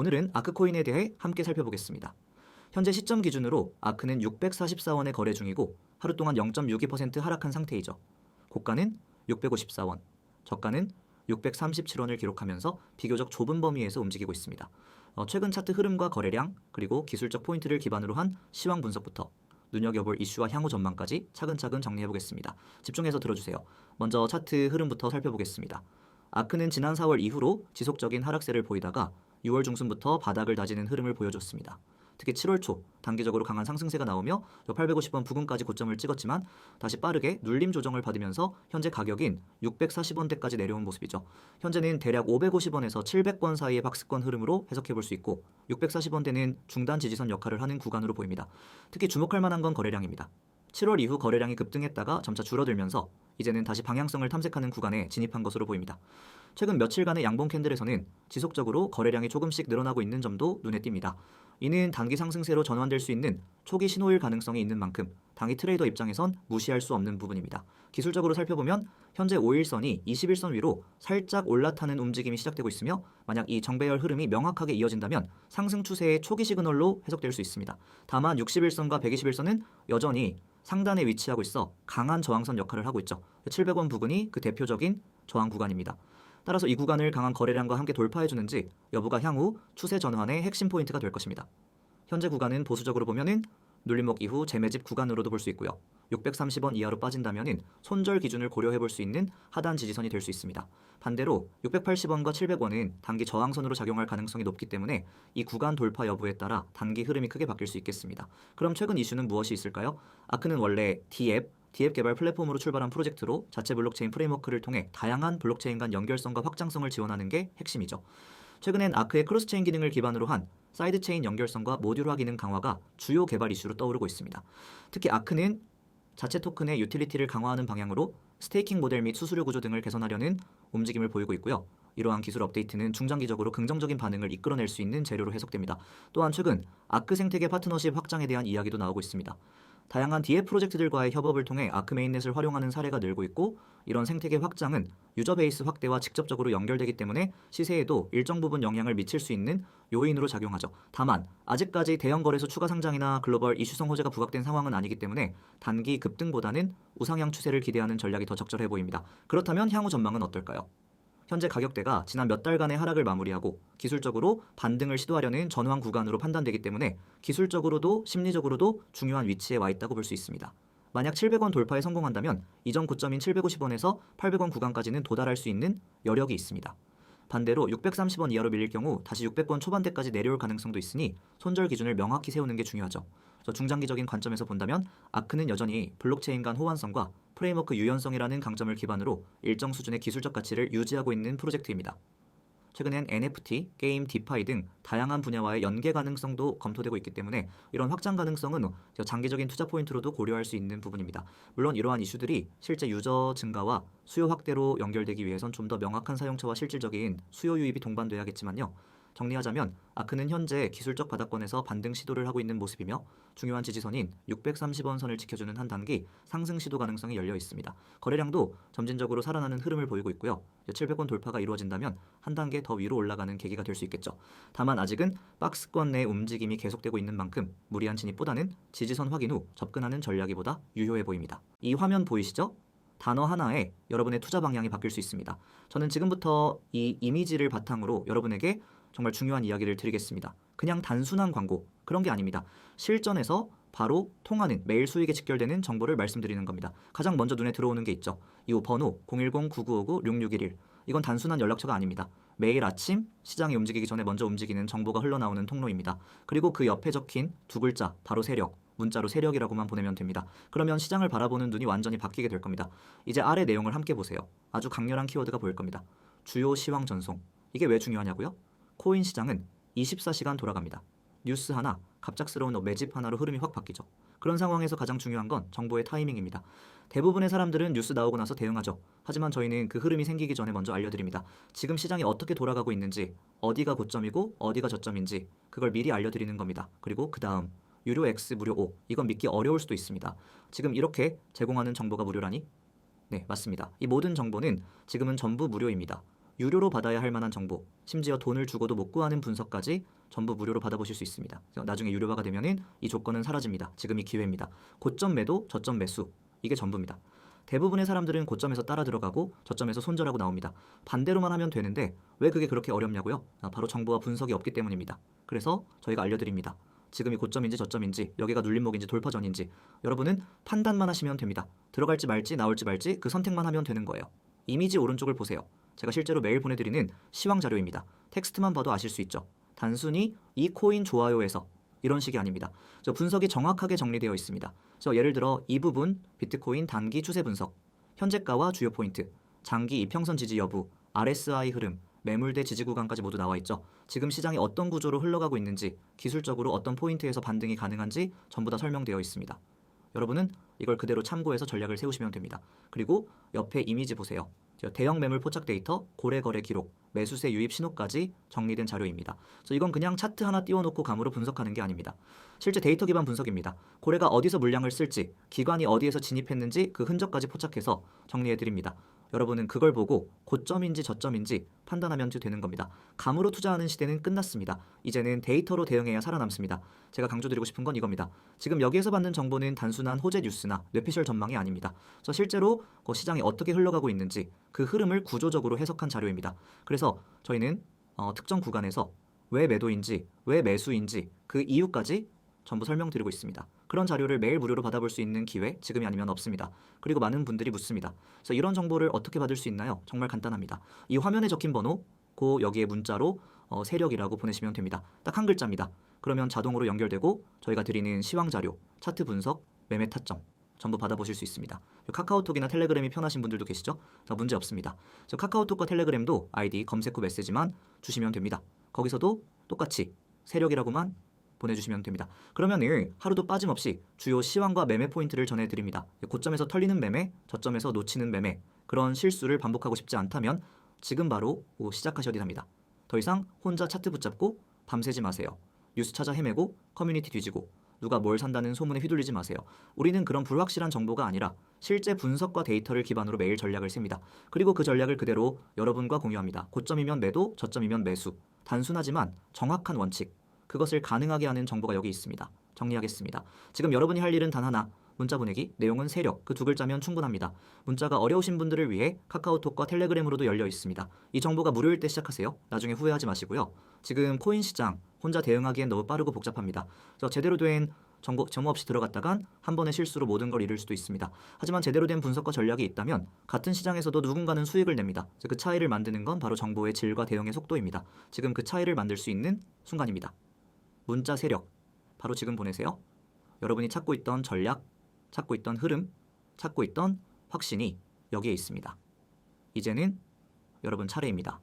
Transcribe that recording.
오늘은 아크코인에 대해 함께 살펴보겠습니다. 현재 시점 기준으로 아크는 644원에 거래 중이고 하루 동안 0.62% 하락한 상태이죠. 고가는 654원, 저가는 637원을 기록하면서 비교적 좁은 범위에서 움직이고 있습니다. 최근 차트 흐름과 거래량, 그리고 기술적 포인트를 기반으로 한 시황 분석부터 눈여겨볼 이슈와 향후 전망까지 차근차근 정리해보겠습니다. 집중해서 들어주세요. 먼저 차트 흐름부터 살펴보겠습니다. 아크는 지난 4월 이후로 지속적인 하락세를 보이다가 6월 중순부터 바닥을 다지는 흐름을 보여줬습니다. 특히 7월 초 단기적으로 강한 상승세가 나오며 850원 부근까지 고점을 찍었지만 다시 빠르게 눌림 조정을 받으면서 현재 가격인 640원대까지 내려온 모습이죠. 현재는 대략 550원에서 700원 사이의 박스권 흐름으로 해석해볼 수 있고 640원대는 중단 지지선 역할을 하는 구간으로 보입니다. 특히 주목할 만한 건 거래량입니다. 7월 이후 거래량이 급등했다가 점차 줄어들면서 이제는 다시 방향성을 탐색하는 구간에 진입한 것으로 보입니다. 최근 며칠간의 양봉 캔들에서는 지속적으로 거래량이 조금씩 늘어나고 있는 점도 눈에 띕니다. 이는 단기 상승세로 전환될 수 있는 초기 신호일 가능성이 있는 만큼 단기 트레이더 입장에선 무시할 수 없는 부분입니다. 기술적으로 살펴보면 현재 5일선이 21선 위로 살짝 올라타는 움직임이 시작되고 있으며 만약 이 정배열 흐름이 명확하게 이어진다면 상승 추세의 초기 시그널로 해석될 수 있습니다. 다만 61선과 121선은 여전히 상단에 위치하고 있어 강한 저항선 역할을 하고 있죠. 700원 부근이 그 대표적인 저항 구간입니다. 따라서 이 구간을 강한 거래량과 함께 돌파해주는지 여부가 향후 추세 전환의 핵심 포인트가 될 것입니다. 현재 구간은 보수적으로 보면은 눌림목 이후 재매집 구간으로도 볼 수 있고요. 630원 이하로 빠진다면은 손절 기준을 고려해볼 수 있는 하단 지지선이 될 수 있습니다. 반대로 680원과 700원은 단기 저항선으로 작용할 가능성이 높기 때문에 이 구간 돌파 여부에 따라 단기 흐름이 크게 바뀔 수 있겠습니다. 그럼 최근 이슈는 무엇이 있을까요? 아크는 원래 D앱 개발 플랫폼으로 출발한 프로젝트로 자체 블록체인 프레임워크를 통해 다양한 블록체인 간 연결성과 확장성을 지원하는 게 핵심이죠. 최근엔 아크의 크로스체인 기능을 기반으로 한 사이드체인 연결성과 모듈화 기능 강화가 주요 개발 이슈로 떠오르고 있습니다. 특히 아크는 자체 토큰의 유틸리티를 강화하는 방향으로 스테이킹 모델 및 수수료 구조 등을 개선하려는 움직임을 보이고 있고요. 이러한 기술 업데이트는 중장기적으로 긍정적인 반응을 이끌어낼 수 있는 재료로 해석됩니다. 또한 최근 아크 생태계 파트너십 확장에 대한 이야기도 나오고 있습니다. 다양한 DF 프로젝트들과의 협업을 통해 아크 메인넷을 활용하는 사례가 늘고 있고 이런 생태계 확장은 유저 베이스 확대와 직접적으로 연결되기 때문에 시세에도 일정 부분 영향을 미칠 수 있는 요인으로 작용하죠. 다만 아직까지 대형 거래소 추가 상장이나 글로벌 이슈성 호재가 부각된 상황은 아니기 때문에 단기 급등보다는 우상향 추세를 기대하는 전략이 더 적절해 보입니다. 그렇다면 향후 전망은 어떨까요? 현재 가격대가 지난 몇 달간의 하락을 마무리하고 기술적으로 반등을 시도하려는 전환 구간으로 판단되기 때문에 기술적으로도 심리적으로도 중요한 위치에 와 있다고 볼 수 있습니다. 만약 700원 돌파에 성공한다면 이전 고점인 750원에서 800원 구간까지는 도달할 수 있는 여력이 있습니다. 반대로 630원 이하로 밀릴 경우 다시 600원 초반대까지 내려올 가능성도 있으니 손절 기준을 명확히 세우는 게 중요하죠. 중장기적인 관점에서 본다면 아크는 여전히 블록체인 간 호환성과 프레임워크 유연성이라는 강점을 기반으로 일정 수준의 기술적 가치를 유지하고 있는 프로젝트입니다. 최근엔 NFT, 게임, 디파이 등 다양한 분야와의 연계 가능성도 검토되고 있기 때문에 이런 확장 가능성은 장기적인 투자 포인트로도 고려할 수 있는 부분입니다. 물론 이러한 이슈들이 실제 유저 증가와 수요 확대로 연결되기 위해선 좀 더 명확한 사용처와 실질적인 수요 유입이 동반돼야겠지만요. 정리하자면 아크는 현재 기술적 바닥권에서 반등 시도를 하고 있는 모습이며 중요한 지지선인 630원 선을 지켜주는 한 단기 상승 시도 가능성이 열려 있습니다. 거래량도 점진적으로 살아나는 흐름을 보이고 있고요. 700원 돌파가 이루어진다면 한 단계 더 위로 올라가는 계기가 될 수 있겠죠. 다만 아직은 박스권 내 움직임이 계속되고 있는 만큼 무리한 진입보다는 지지선 확인 후 접근하는 전략이 보다 유효해 보입니다. 이 화면 보이시죠? 단어 하나에 여러분의 투자 방향이 바뀔 수 있습니다. 저는 지금부터 이 이미지를 바탕으로 여러분에게 정말 중요한 이야기를 드리겠습니다. 그냥 단순한 광고, 그런 게 아닙니다. 실전에서 바로 통하는 매일 수익에 직결되는 정보를 말씀드리는 겁니다. 가장 먼저 눈에 들어오는 게 있죠. 이후 번호 010-9959-6611. 이건 단순한 연락처가 아닙니다. 매일 아침 시장이 움직이기 전에 먼저 움직이는 정보가 흘러나오는 통로입니다. 그리고 그 옆에 적힌 두 글자, 바로 세력. 문자로 세력이라고만 보내면 됩니다. 그러면 시장을 바라보는 눈이 완전히 바뀌게 될 겁니다. 이제 아래 내용을 함께 보세요. 아주 강렬한 키워드가 보일 겁니다. 주요 시황 전송. 이게 왜 중요하냐고요? 코인 시장은 24시간 돌아갑니다. 뉴스 하나, 갑작스러운 매집 하나로 흐름이 확 바뀌죠. 그런 상황에서 가장 중요한 건 정보의 타이밍입니다. 대부분의 사람들은 뉴스 나오고 나서 대응하죠. 하지만 저희는 그 흐름이 생기기 전에 먼저 알려드립니다. 지금 시장이 어떻게 돌아가고 있는지, 어디가 고점이고 어디가 저점인지 그걸 미리 알려드리는 겁니다. 그리고 그 다음 유료 X, 무료 O, 이건 믿기 어려울 수도 있습니다. 지금 이렇게 제공하는 정보가 무료라니? 네, 맞습니다. 이 모든 정보는 지금은 전부 무료입니다. 유료로 받아야 할 만한 정보, 심지어 돈을 주고도 못 구하는 분석까지 전부 무료로 받아보실 수 있습니다. 나중에 유료화가 되면은 이 조건은 사라집니다. 지금이 기회입니다. 고점 매도, 저점 매수, 이게 전부입니다. 대부분의 사람들은 고점에서 따라 들어가고 저점에서 손절하고 나옵니다. 반대로만 하면 되는데 왜 그게 그렇게 어렵냐고요? 바로 정보와 분석이 없기 때문입니다. 그래서 저희가 알려드립니다. 지금이 고점인지 저점인지, 여기가 눌림목인지 돌파전인지 여러분은 판단만 하시면 됩니다. 들어갈지 말지 나올지 말지 그 선택만 하면 되는 거예요. 이미지 오른쪽을 보세요. 제가 실제로 매일 보내드리는 시황 자료입니다. 텍스트만 봐도 아실 수 있죠. 단순히 이 코인 좋아요에서 이런 식이 아닙니다. 분석이 정확하게 정리되어 있습니다. 예를 들어 이 부분 비트코인 단기 추세 분석, 현재가와 주요 포인트, 장기 이평선 지지 여부, RSI 흐름, 매물대 지지 구간까지 모두 나와 있죠. 지금 시장이 어떤 구조로 흘러가고 있는지, 기술적으로 어떤 포인트에서 반등이 가능한지 전부 다 설명되어 있습니다. 여러분은 이걸 그대로 참고해서 전략을 세우시면 됩니다. 그리고 옆에 이미지 보세요. 대형 매물 포착 데이터, 고래 거래 기록, 매수세 유입 신호까지 정리된 자료입니다. 이건 그냥 차트 하나 띄워놓고 감으로 분석하는 게 아닙니다. 실제 데이터 기반 분석입니다. 고래가 어디서 물량을 쓸지, 기관이 어디에서 진입했는지 그 흔적까지 포착해서 정리해드립니다. 여러분은 그걸 보고 고점인지 저점인지 판단하면 되는 겁니다. 감으로 투자하는 시대는 끝났습니다. 이제는 데이터로 대응해야 살아남습니다. 제가 강조드리고 싶은 건 이겁니다. 지금 여기에서 받는 정보는 단순한 호재 뉴스나 뇌피셜 전망이 아닙니다. 실제로 시장이 어떻게 흘러가고 있는지 그 흐름을 구조적으로 해석한 자료입니다. 그래서 저희는 특정 구간에서 왜 매도인지, 왜 매수인지 그 이유까지 전부 설명드리고 있습니다. 그런 자료를 매일 무료로 받아볼 수 있는 기회 지금이 아니면 없습니다. 그리고 많은 분들이 묻습니다. 그래서 이런 정보를 어떻게 받을 수 있나요? 정말 간단합니다. 이 화면에 적힌 번호, 여기에 문자로 세력이라고 보내시면 됩니다. 딱 한 글자입니다. 그러면 자동으로 연결되고 저희가 드리는 시황 자료, 차트 분석, 매매 타점 전부 받아보실 수 있습니다. 카카오톡이나 텔레그램이 편하신 분들도 계시죠? 문제 없습니다. 카카오톡과 텔레그램도 아이디 검색 후 메시지만 주시면 됩니다. 거기서도 똑같이 세력이라고만 보내주시면 됩니다. 그러면 하루도 빠짐없이 주요 시황과 매매 포인트를 전해드립니다. 고점에서 털리는 매매, 저점에서 놓치는 매매, 그런 실수를 반복하고 싶지 않다면 지금 바로 시작하셔야 합니다. 더 이상 혼자 차트 붙잡고 밤새지 마세요. 뉴스 찾아 헤매고 커뮤니티 뒤지고 누가 뭘 산다는 소문에 휘둘리지 마세요. 우리는 그런 불확실한 정보가 아니라 실제 분석과 데이터를 기반으로 매일 전략을 셉니다. 그리고 그 전략을 그대로 여러분과 공유합니다. 고점이면 매도, 저점이면 매수. 단순하지만 정확한 원칙. 그것을 가능하게 하는 정보가 여기 있습니다. 정리하겠습니다. 지금 여러분이 할 일은 단 하나. 문자 보내기, 내용은 세력, 그 두 글자면 충분합니다. 문자가 어려우신 분들을 위해 카카오톡과 텔레그램으로도 열려 있습니다. 이 정보가 무료일 때 시작하세요. 나중에 후회하지 마시고요. 지금 코인 시장 혼자 대응하기엔 너무 빠르고 복잡합니다. 제대로 된 정보 없이 들어갔다간 한 번의 실수로 모든 걸 잃을 수도 있습니다. 하지만 제대로 된 분석과 전략이 있다면 같은 시장에서도 누군가는 수익을 냅니다. 그 차이를 만드는 건 바로 정보의 질과 대응의 속도입니다. 지금 그 차이를 만들 수 있는 순간입니다. 문자 세력 바로 지금 보내세요. 여러분이 찾고 있던 전략, 찾고 있던 흐름, 찾고 있던 확신이 여기에 있습니다. 이제는 여러분 차례입니다.